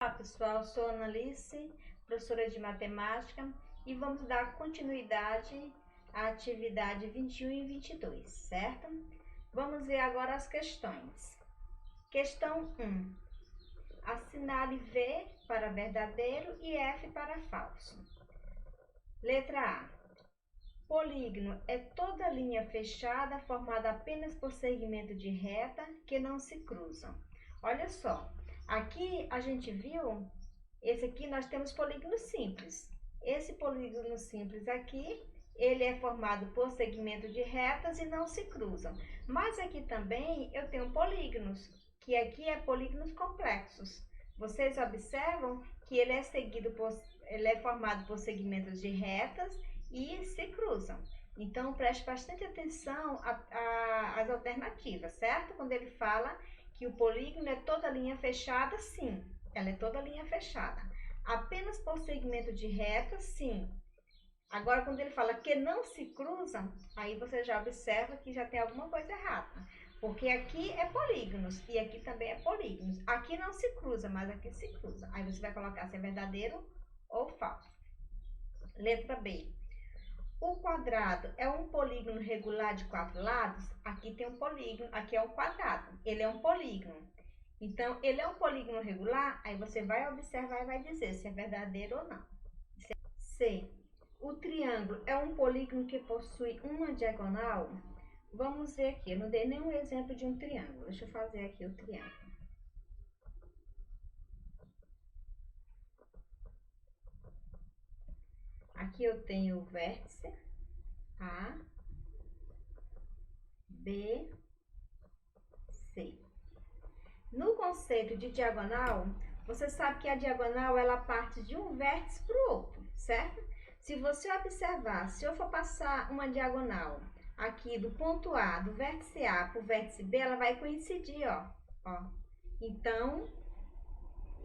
Olá pessoal, sou a Analice, professora de matemática, e vamos dar continuidade à atividade 21 e 22, certo? Vamos ver agora as questões. Questão 1. Assinale V para verdadeiro e F para falso. Letra A. Polígono é toda linha fechada formada apenas por segmento de reta que não se cruzam. Olha só, aqui a gente viu, esse aqui nós temos polígono simples. Esse polígono simples aqui, ele é formado por segmentos de retas e não se cruzam. Mas aqui também eu tenho polígonos, que aqui é polígonos complexos. Vocês observam que ele é formado por segmentos de retas e se cruzam. Então, preste bastante atenção às alternativas, certo? Quando ele fala que o polígono é toda linha fechada, sim, ela é toda linha fechada. Apenas por segmento de reta, sim. Agora, quando ele fala que não se cruzam, aí você já observa que já tem alguma coisa errada. Porque aqui é polígonos e aqui também é polígonos. Aqui não se cruza, mas aqui se cruza. Aí você vai colocar se é verdadeiro ou falso. Letra B. O quadrado é um polígono regular de 4 lados? Aqui tem um polígono, aqui é um quadrado. Ele é um polígono. Então, ele é um polígono regular? Aí você vai observar e vai dizer se é verdadeiro ou não. C. O triângulo é um polígono que possui uma diagonal? Vamos ver aqui. Eu não dei nenhum exemplo de um triângulo. Deixa eu fazer aqui o triângulo. Aqui eu tenho o vértice A, B, C. No conceito de diagonal, você sabe que a diagonal ela parte de um vértice para o outro, certo? Se você observar, se eu for passar uma diagonal aqui do ponto A, do vértice A para o vértice B, ela vai coincidir, ó. Então,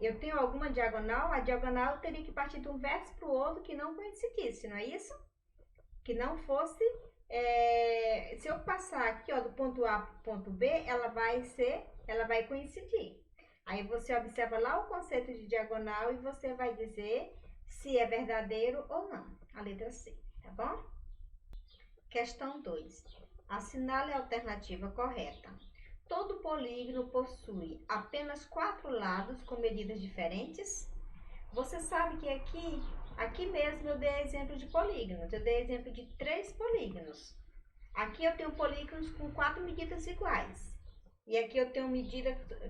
eu tenho alguma diagonal, a diagonal teria que partir de um vértice para o outro que não coincidisse, não é isso? Que não fosse, se eu passar aqui, ó, do ponto A para o ponto B, ela vai coincidir. Aí você observa lá o conceito de diagonal e você vai dizer se é verdadeiro ou não. A letra C, tá bom? Questão 2. Assinale a alternativa correta. Todo polígono possui apenas 4 lados com medidas diferentes? Você sabe que aqui mesmo eu dei exemplo de polígonos. Eu dei exemplo de 3 polígonos. Aqui eu tenho polígonos com 4 medidas iguais. E aqui eu tenho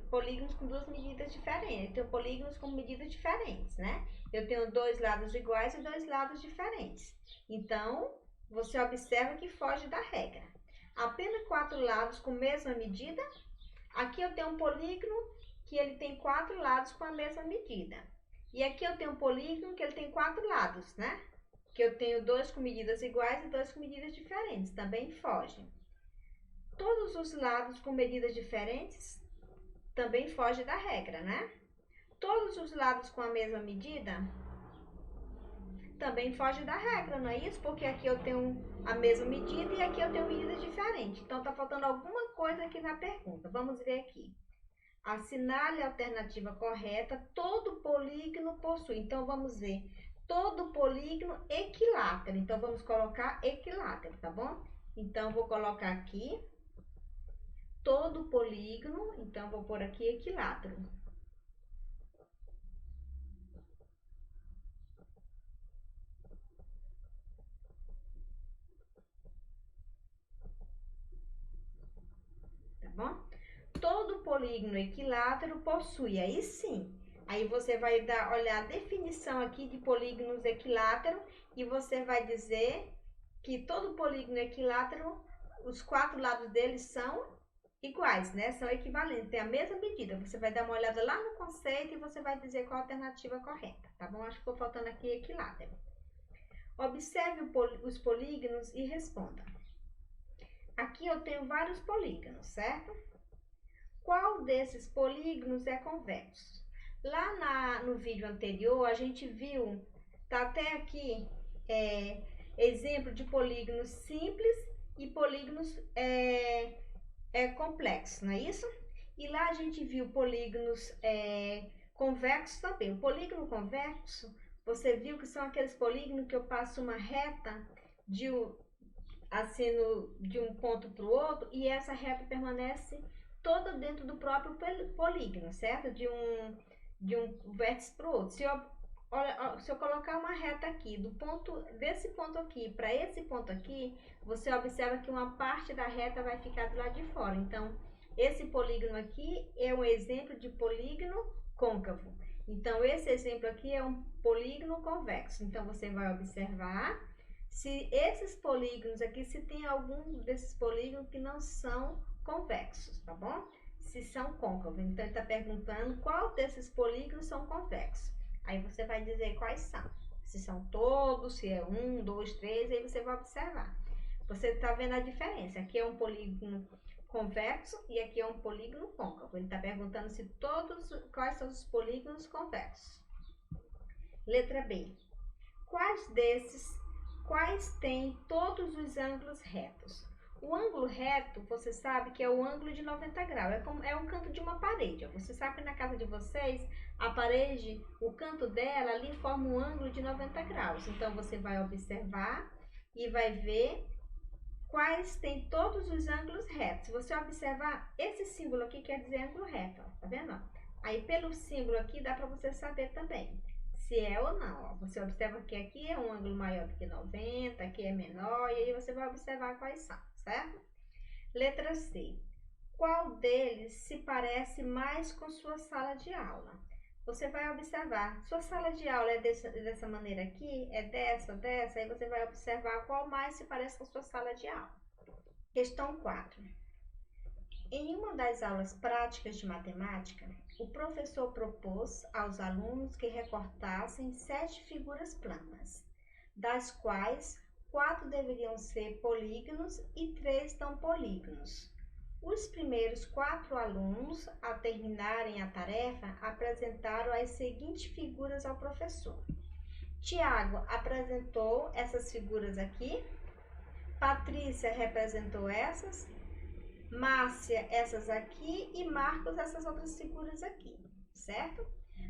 polígonos com 2 medidas diferentes. Eu tenho polígonos com medidas diferentes, né? Eu tenho 2 lados iguais e 2 lados diferentes. Então, você observa que foge da regra. Apenas 4 lados com mesma medida. Aqui eu tenho um polígono que ele tem 4 lados com a mesma medida. E aqui eu tenho um polígono que ele tem 4 lados, né? Que eu tenho 2 com medidas iguais e 2 com medidas diferentes. Também foge. Todos os lados com medidas diferentes também foge da regra, né? Todos os lados com a mesma medida também foge da regra, não é isso? Porque aqui eu tenho a mesma medida e aqui eu tenho medidas diferentes. Então, tá faltando alguma coisa aqui na pergunta. Vamos ver aqui. Assinale a alternativa correta. Todo polígono possui. Então, vamos ver. Todo polígono equilátero. Então, vamos colocar equilátero, tá bom? Então, vou colocar aqui todo polígono, então vou pôr aqui equilátero. Tá bom? Todo polígono equilátero possui, aí sim. Aí você vai olhar a definição aqui de polígonos equilátero e você vai dizer que todo polígono equilátero, os 4 lados dele são iguais, né? São equivalentes, tem a mesma medida. Você vai dar uma olhada lá no conceito e você vai dizer qual a alternativa correta, tá bom? Acho que ficou faltando aqui equilátero. Observe os polígonos e responda. Aqui eu tenho vários polígonos, certo? Qual desses polígonos é convexo? Lá no vídeo anterior, a gente viu, tá até aqui, exemplo de polígonos simples e polígonos complexos, não é isso? E lá a gente viu polígonos Convexo também. O polígono convexo, você viu que são aqueles polígonos que eu passo uma reta de um ponto para o outro e essa reta permanece toda dentro do próprio polígono, certo? De um vértice para o outro. Se eu colocar uma reta aqui, desse ponto aqui para esse ponto aqui, você observa que uma parte da reta vai ficar do lado de fora. Então, esse polígono aqui é um exemplo de polígono côncavo. Então, esse exemplo aqui é um polígono convexo. Então, você vai observar se esses polígonos aqui, se tem algum desses polígonos que não são convexos, tá bom? Se são côncavos. Então, ele está perguntando qual desses polígonos são convexos. Aí você vai dizer quais são. Se são todos, se é 1, 2, 3, aí você vai observar. Você está vendo a diferença. Aqui é um polígono convexo e aqui é um polígono côncavo. Ele está perguntando se quais são os polígonos convexos. Letra B. Quais têm todos os ângulos retos? O ângulo reto, você sabe que é o ângulo de 90 graus. É um canto de uma parede. Você sabe que na casa de vocês, a parede, o canto dela ali forma um ângulo de 90 graus. Então, você vai observar e vai ver quais têm todos os ângulos retos. Se você observar, esse símbolo aqui quer dizer ângulo reto, ó, tá vendo? Aí, pelo símbolo aqui, dá para você saber também se é ou não. Ó. Você observa que aqui é um ângulo maior do que 90, aqui é menor, e aí você vai observar quais são, certo? Letra C. Qual deles se parece mais com sua sala de aula? Você vai observar, sua sala de aula é dessa maneira aqui, é dessa, aí você vai observar qual mais se parece com sua sala de aula. Questão 4. Em uma das aulas práticas de matemática, o professor propôs aos alunos que recortassem 7 figuras planas, das quais 4 deveriam ser polígonos e 3 não polígonos. Os primeiros 4 alunos, a terminarem a tarefa, apresentaram as seguintes figuras ao professor. Tiago apresentou essas figuras aqui, Patrícia representou essas, Márcia essas aqui e Marcos essas outras figuras aqui, certo?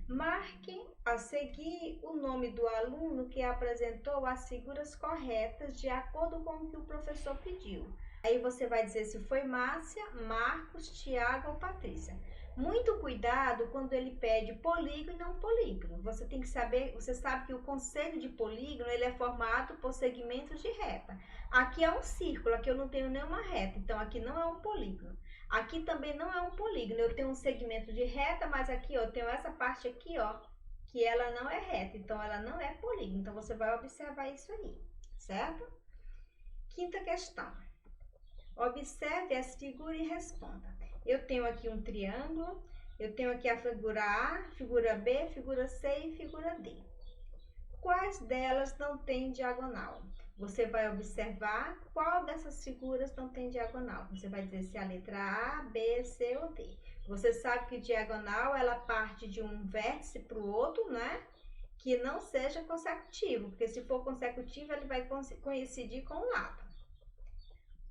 Marque a seguir o nome do aluno que apresentou as figuras corretas de acordo com o que o professor pediu. Aí você vai dizer se foi Márcia, Marcos, Tiago ou Patrícia. Muito cuidado quando ele pede polígono e não polígono. Você tem que saber, você sabe que o conceito de polígono ele é formado por segmentos de reta. Aqui é um círculo, aqui eu não tenho nenhuma reta, então aqui não é um polígono. Aqui também não é um polígono, eu tenho um segmento de reta, mas aqui ó, eu tenho essa parte aqui, ó, que ela não é reta, então ela não é polígono. Então você vai observar isso aí, certo? Quinta questão. Observe as figuras e responda. Eu tenho aqui um triângulo, eu tenho aqui a figura A, figura B, figura C e figura D. Quais delas não tem diagonal? Você vai observar qual dessas figuras não tem diagonal. Você vai dizer se é a letra A, B, C ou D. Você sabe que diagonal, ela parte de um vértice para o outro, né? Que não seja consecutivo, porque se for consecutivo, ele vai coincidir com o lado.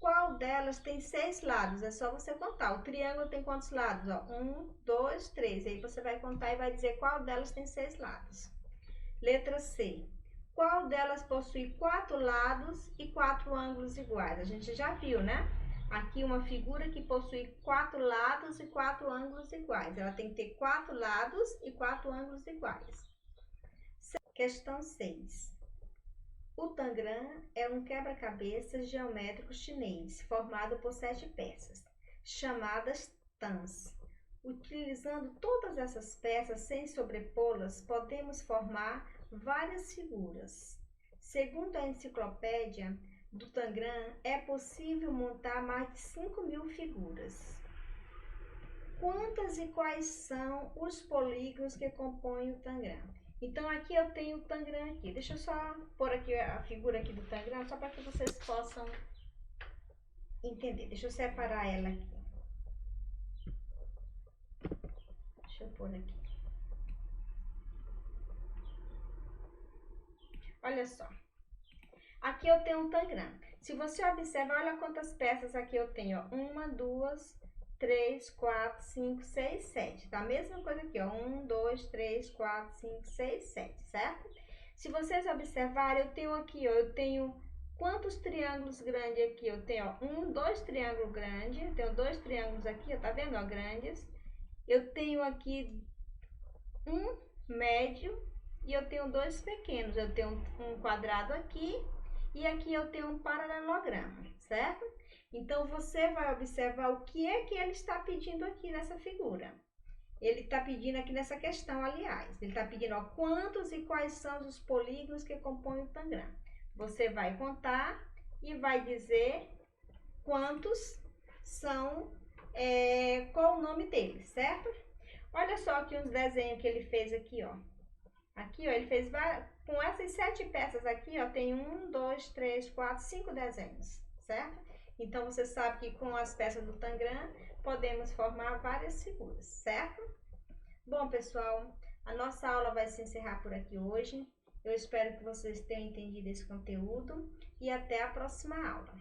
Qual delas tem 6 lados? É só você contar. O triângulo tem quantos lados? 1, 2, 3. Aí você vai contar e vai dizer qual delas tem 6 lados. Letra C. Qual delas possui 4 lados e 4 ângulos iguais? A gente já viu, né? Aqui uma figura que possui 4 lados e 4 ângulos iguais. Ela tem que ter 4 lados e 4 ângulos iguais. Questão 6. O tangram é um quebra-cabeças geométrico chinês, formado por 7 peças, chamadas tans. Utilizando todas essas peças sem sobrepô-las, podemos formar várias figuras. Segundo a enciclopédia do tangram, é possível montar mais de 5.000 figuras. Quantas e quais são os polígonos que compõem o tangram? Então, aqui eu tenho o tangram aqui. Deixa eu só pôr aqui a figura aqui do tangram, só para que vocês possam entender. Deixa eu separar ela aqui. Deixa eu pôr aqui. Olha só. Aqui eu tenho um tangram. Se você observar, olha quantas peças aqui eu tenho. 1, 2, 3, 4, 5, 6, 7. Tá a mesma coisa aqui, ó. 1, 2, 3, 4, 5, 6, 7, certo? Se vocês observarem, eu tenho aqui, ó, eu tenho quantos triângulos grandes aqui? Eu tenho, ó, 1, 2 triângulos grandes, eu tenho 2 triângulos aqui, ó, tá vendo, ó, grandes. Eu tenho aqui um médio e eu tenho 2 pequenos. Eu tenho um quadrado aqui e aqui eu tenho um paralelogramo, certo? Então, você vai observar o que é que ele está pedindo aqui nessa figura. Ele está pedindo aqui nessa questão, aliás. Ele está pedindo, ó, quantos e quais são os polígonos que compõem o tangram. Você vai contar e vai dizer quantos são, qual o nome deles, certo? Olha só aqui uns desenhos que ele fez aqui, ó. Aqui, ó, ele fez com essas 7 peças aqui, ó, tem 1, 2, 3, 4, 5 desenhos, certo? Então, você sabe que com as peças do tangram, podemos formar várias figuras, certo? Bom, pessoal, a nossa aula vai se encerrar por aqui hoje. Eu espero que vocês tenham entendido esse conteúdo e até a próxima aula.